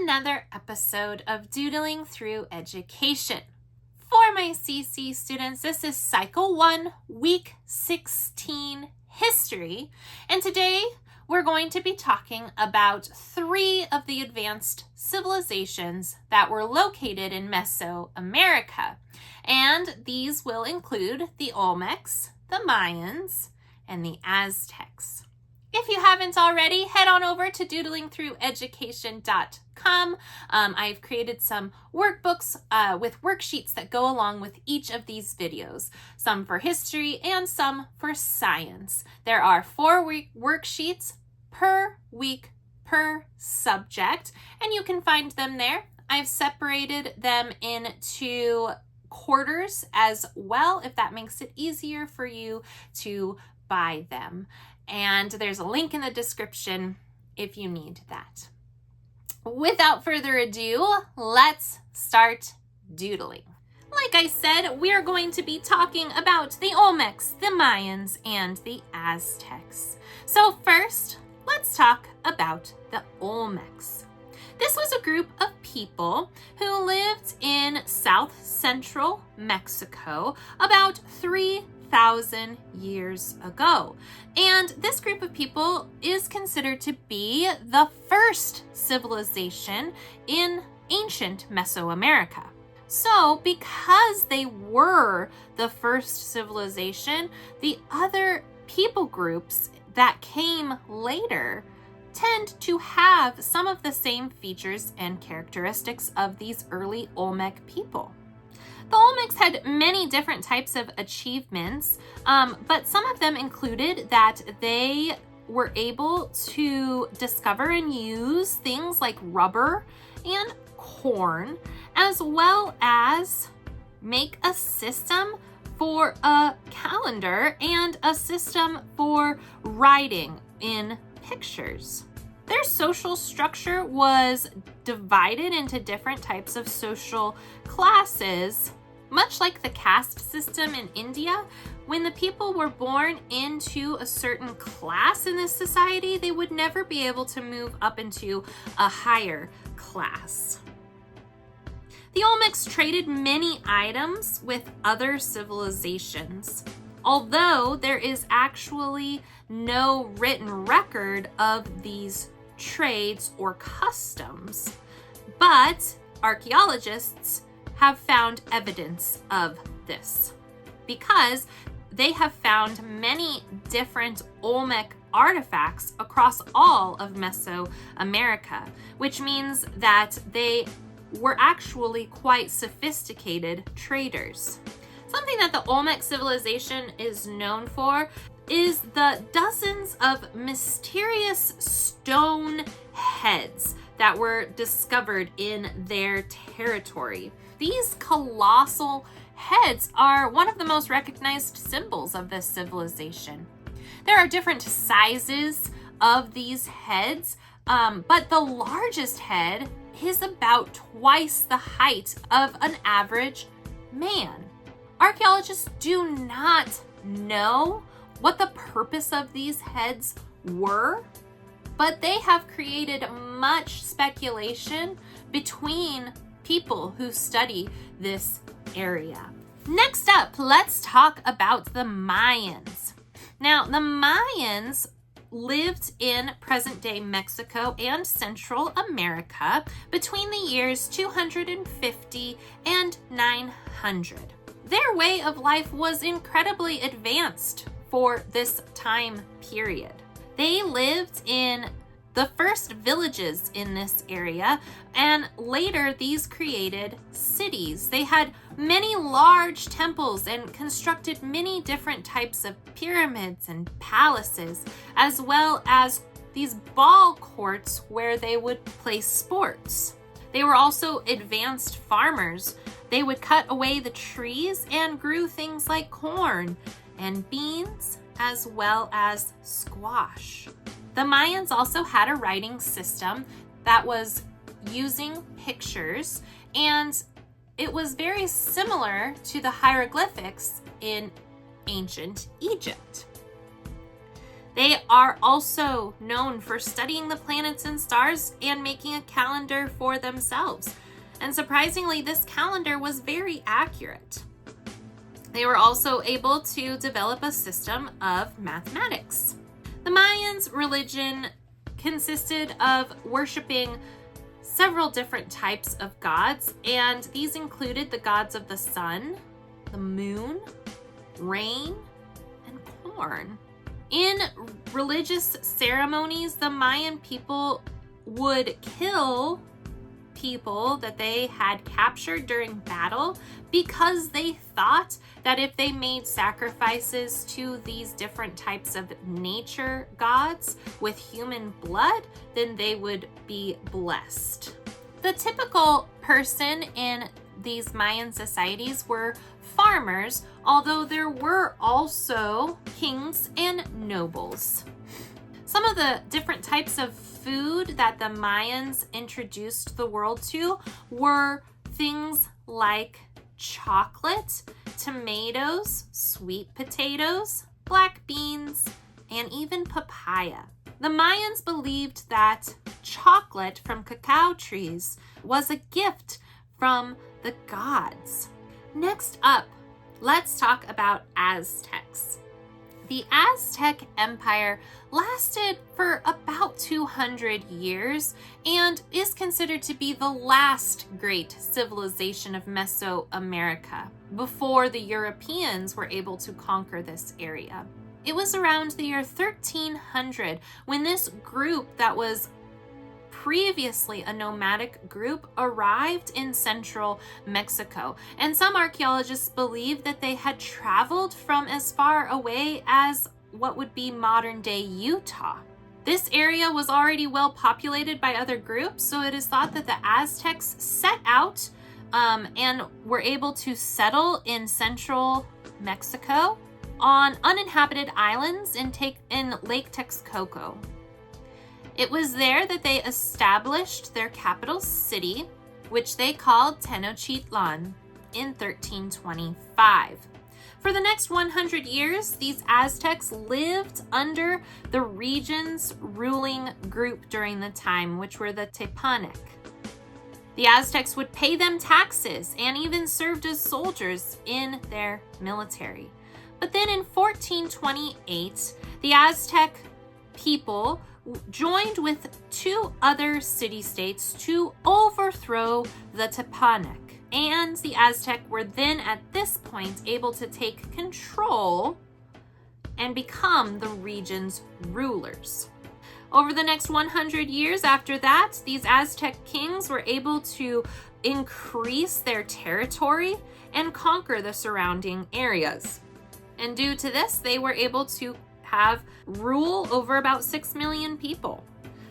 another episode of Doodling Through Education. For my CC students, this is Cycle 1, Week 16, History, and today we're going to be talking about 3 of the advanced civilizations that were located in Mesoamerica, and these will include the Olmecs, the Mayans, and the Aztecs. If you haven't already, head on over to doodlingthrougheducation.com. I've created some workbooks with worksheets that go along with each of these videos, some for history and some for science. There are 4 worksheets per week per subject, and you can find them there. I've separated them into quarters as well, if that makes it easier for you to buy them. And there's a link in the description if you need that. Without further ado, let's start doodling. Like I said, we're going to be talking about the Olmecs, the Mayans, and the Aztecs. So first, let's talk about the Olmecs. This was a group of people who lived in south central Mexico about 3,000 years ago. And this group of people is considered to be the first civilization in ancient Mesoamerica. So because they were the first civilization, the other people groups that came later tend to have some of the same features and characteristics of these early Olmec people. The Olmecs had many different types of achievements, but some of them included that they were able to discover and use things like rubber and corn, as well as make a system for a calendar and a system for writing in pictures. Their social structure was divided into different types of social classes. Much like the caste system in India, when the people were born into a certain class in this society, they would never be able to move up into a higher class. The Olmecs traded many items with other civilizations, although there is actually no written record of these trades or customs. But archaeologists have found evidence of this because they have found many different Olmec artifacts across all of Mesoamerica, which means that they were actually quite sophisticated traders. Something that the Olmec civilization is known for is the dozens of mysterious stone heads that were discovered in their territory. These colossal heads are one of the most recognized symbols of this civilization. There are different sizes of these heads, but the largest head is about twice the height of an average man. Archaeologists do not know what the purpose of these heads were, but they have created much speculation between people who study this area. Next up, let's talk about the Mayans. Now, the Mayans lived in present-day Mexico and Central America between the years 250 and 900. Their way of life was incredibly advanced for this time period. They lived in the first villages in this area, and later these created cities. They had many large temples and constructed many different types of pyramids and palaces, as well as these ball courts where they would play sports. They were also advanced farmers. They would cut away the trees and grew things like corn and beans, as well as squash. The Mayans also had a writing system that was using pictures, and it was very similar to the hieroglyphics in ancient Egypt. They are also known for studying the planets and stars and making a calendar for themselves. And surprisingly, this calendar was very accurate. They were also able to develop a system of mathematics. The Mayans' religion consisted of worshiping several different types of gods, and these included the gods of the sun, the moon, rain, and corn. In religious ceremonies, the Mayan people would kill people that they had captured during battle because they thought that if they made sacrifices to these different types of nature gods with human blood, then they would be blessed. The typical person in these Mayan societies were farmers, although there were also kings and nobles. Some of the different types of food that the Mayans introduced the world to were things like chocolate, tomatoes, sweet potatoes, black beans, and even papaya. The Mayans believed that chocolate from cacao trees was a gift from the gods. Next up, let's talk about Aztecs. The Aztec Empire lasted for about 200 years and is considered to be the last great civilization of Mesoamerica before the Europeans were able to conquer this area. It was around the year 1300 when this group that was previously a nomadic group arrived in central Mexico, and some archaeologists believe that they had traveled from as far away as what would be modern-day Utah. This area was already well populated by other groups, so it is thought that the Aztecs set out and were able to settle in central Mexico on uninhabited islands in Lake Texcoco. It was there that they established their capital city, which they called Tenochtitlan, in 1325. For the next 100 years, these Aztecs lived under the region's ruling group during the time, which were the Tepanec. The Aztecs would pay them taxes and even served as soldiers in their military. But then in 1428, the Aztec people joined with two other city-states to overthrow the Tepanec. And the Aztec were then at this point able to take control and become the region's rulers. Over the next 100 years after that, these Aztec kings were able to increase their territory and conquer the surrounding areas. And due to this, they were able to have rule over about 6 million people.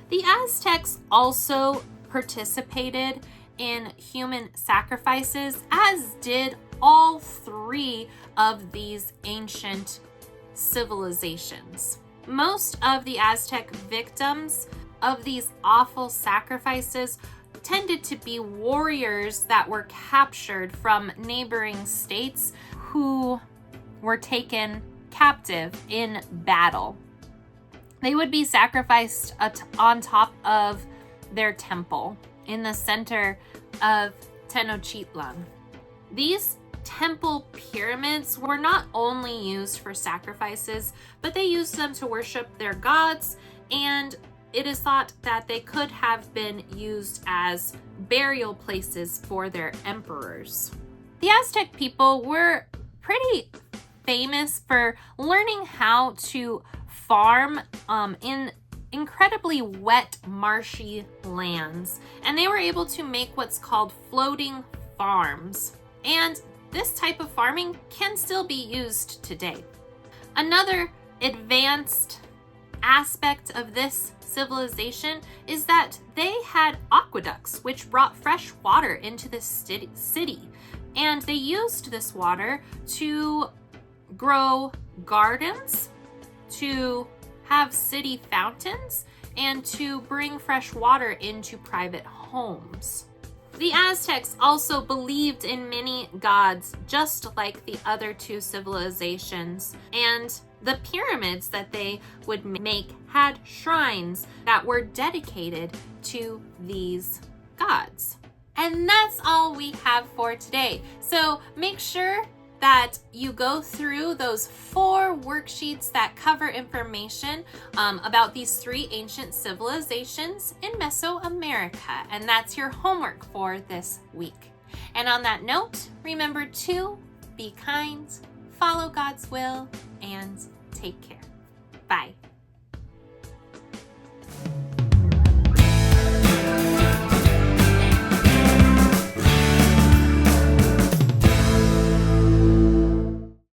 The Aztecs also participated in human sacrifices, as did all three of these ancient civilizations. Most of the Aztec victims of these awful sacrifices tended to be warriors that were captured from neighboring states who were taken captive in battle. They would be sacrificed on top of their temple in the center of Tenochtitlan. These temple pyramids were not only used for sacrifices, but they used them to worship their gods, and it is thought that they could have been used as burial places for their emperors. The Aztec people were pretty famous for learning how to farm in incredibly wet, marshy lands, and they were able to make what's called floating farms. And this type of farming can still be used today. Another advanced aspect of this civilization is that they had aqueducts, which brought fresh water into the city, and they used this water to grow gardens, to have city fountains, and to bring fresh water into private homes. The Aztecs also believed in many gods, just like the other two civilizations, and The pyramids that they would make had shrines that were dedicated to these gods. And that's all we have for today. So make sure that you go through those 4 worksheets that cover information about these 3 ancient civilizations in Mesoamerica. And that's your homework for this week. And on that note, remember to be kind, follow God's will, and take care. Bye.